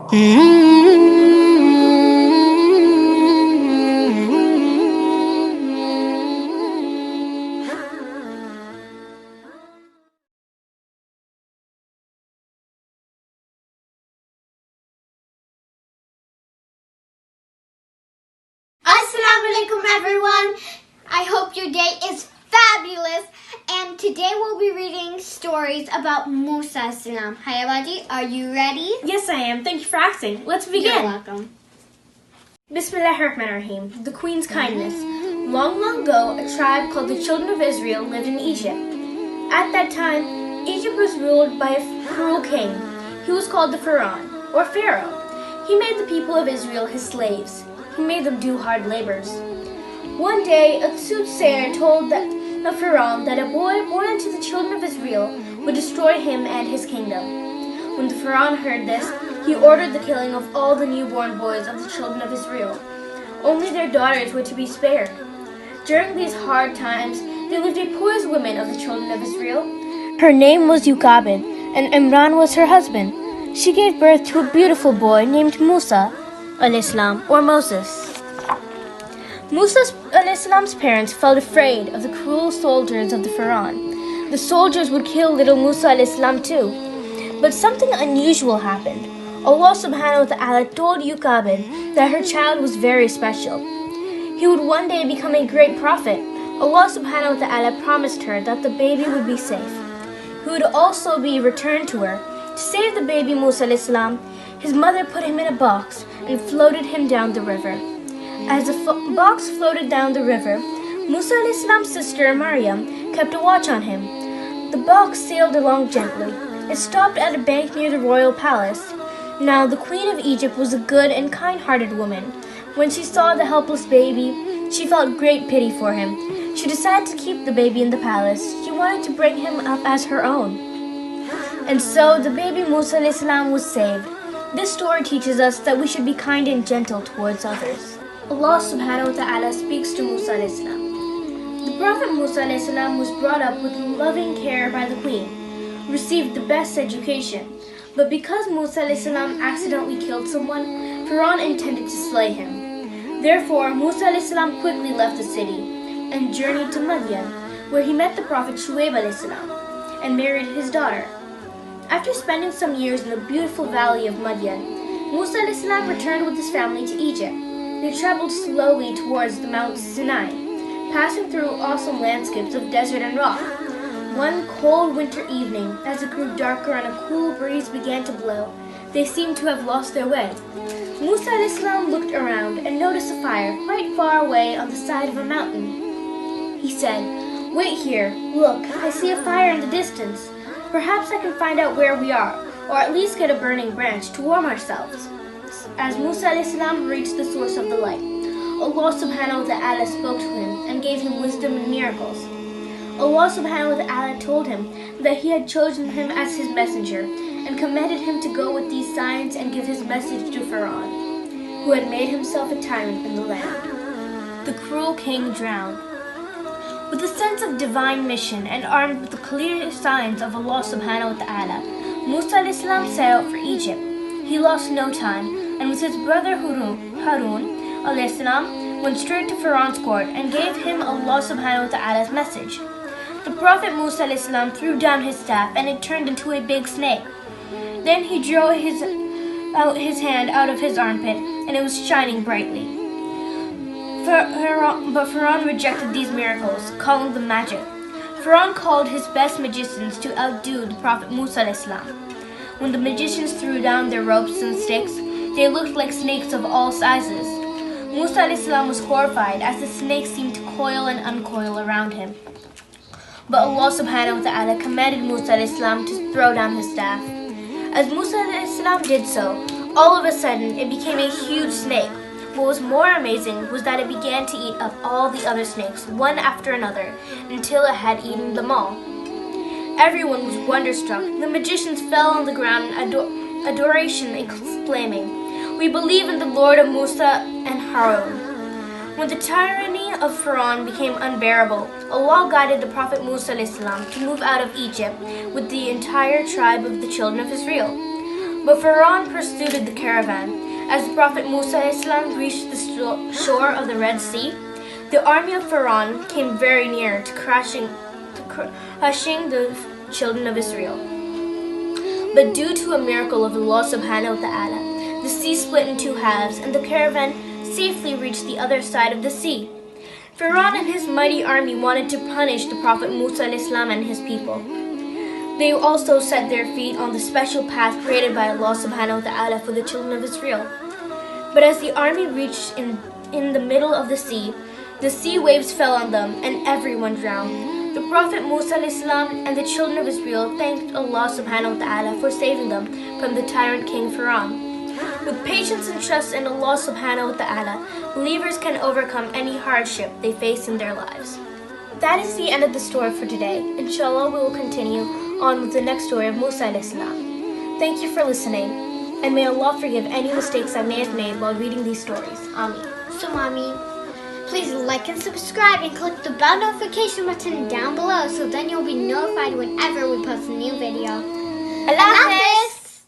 Assalamu alaikum everyone. I hope your day is fabulous. And today we'll be reading stories about Musa A.S. Hi Abadi, are you ready? Yes, I am. Thank you for asking. Let's begin. You're welcome. Bismillahirrahmanirrahim. The Queen's Kindness. Long, long ago, a tribe called the Children of Israel lived in Egypt. At that time, Egypt was ruled by a cruel king. He was called the Pharaoh, or Pharaoh. He made the people of Israel his slaves. He made them do hard labors. One day, a soothsayer told the Pharaoh that a boy born into the children of Israel would destroy him and his kingdom. When the Pharaoh heard this, he ordered the killing of all the newborn boys of the children of Israel. Only their daughters were to be spared. During these hard times, there lived a poor woman of the children of Israel. Her name was Yuqabid, and Imran was her husband. She gave birth to a beautiful boy named Musa A.S. or Moses. Musa A.S.'s parents felt afraid of the cruel soldiers of the Pharaoh. The soldiers would kill little Musa A.S. too. But something unusual happened. Allah subhanahu wa ta'ala told Yuqabid that her child was very special. He would one day become a great prophet. Allah subhanahu wa ta'ala promised her that the baby would be safe. He would also be returned to her. To save the baby Musa A.S., his mother put him in a box and floated him down the river. As the box floated down the river, Musa A.S.'s sister Maryam kept a watch on him. The box sailed along gently. It stopped at a bank near the royal palace. Now the Queen of Egypt was a good and kind-hearted woman. When she saw the helpless baby, she felt great pity for him. She decided to keep the baby in the palace. She wanted to bring him up as her own. And so the baby Musa A.S. was saved. This story teaches us that we should be kind and gentle towards others. Allah subhanahu wa ta'ala speaks to Musa A.S. The Prophet Musa A.S. was brought up with loving care by the Queen, received the best education. But because Musa A.S. accidentally killed someone, Pharaoh intended to slay him. Therefore, Musa A.S. quickly left the city and journeyed to Madian, where he met the Prophet Shuaib A.S. and married his daughter. After spending some years in the beautiful valley of Madian, Musa A.S. returned with his family to Egypt. They traveled slowly towards the Mount Sinai, passing through awesome landscapes of desert and rock. One cold winter evening, as it grew darker and a cool breeze began to blow, they seemed to have lost their way. Musa A.S. looked around and noticed a fire quite far away on the side of a mountain. He said, "Wait here, look, I see a fire in the distance. Perhaps I can find out where we are, or at least get a burning branch to warm ourselves." As Musa A.S. reached the source of the light, Allah subhanahu wa ta'ala spoke to him and gave him wisdom and miracles. Allah subhanahu wa ta'ala told him that he had chosen him as his messenger and commanded him to go with these signs and give his message to Pharaoh, who had made himself a tyrant in the land. The cruel king drowned. With a sense of divine mission and armed with the clear signs of Allah subhanahu wa ta'ala, Musa A.S. set out for Egypt. He lost no time, and with his brother Harun A.S. went straight to Pharaoh's court and gave him Allah subhanahu wa ta'ala's message. The Prophet Musa A.S. threw down his staff and it turned into a big snake. Then he drew his hand out of his armpit and it was shining brightly. But Pharaoh rejected these miracles, calling them magic. Pharaoh called his best magicians to outdo the Prophet Musa A.S. When the magicians threw down their ropes and sticks, they looked like snakes of all sizes. Musa A.S. was horrified as the snakes seemed to coil and uncoil around him. But Allah subhanahu wa ta'ala commanded Musa A.S. to throw down his staff. As Musa A.S. did so, all of a sudden it became a huge snake. What was more amazing was that it began to eat up all the other snakes, one after another, until it had eaten them all. Everyone was wonderstruck. The magicians fell on the ground in adoration, exclaiming, "We believe in the Lord of Musa and Harun." When the tyranny of Pharaoh became unbearable, Allah guided the Prophet Musa A.S. to move out of Egypt with the entire tribe of the children of Israel. But Pharaoh pursued the caravan. As the Prophet Musa A.S. reached the shore of the Red Sea, the army of Pharaoh came very near to crushing the children of Israel. But due to a miracle of Allah subhanahu wa ta'ala, the sea split in two halves and the caravan safely reached the other side of the sea. Pharaoh and his mighty army wanted to punish the Prophet Musa A.S. and his people. They also set their feet on the special path created by Allah subhanahu wa ta'ala for the children of Israel. But as the army reached in the middle of the sea waves fell on them and everyone drowned. The Prophet Musa A.S. and the children of Israel thanked Allah subhanahu wa ta'ala for saving them from the tyrant king Pharaoh. With patience and trust in Allah subhanahu wa ta'ala, believers can overcome any hardship they face in their lives. That is the end of the story for today. Inshallah, we will continue on with the next story of Musa A.S. Thank you for listening, and may Allah forgive any mistakes I may have made while reading these stories. Ameen. So, Mommy, please like and subscribe and click the bell notification button down below so then you'll be notified whenever we post a new video. Allah Hafiz!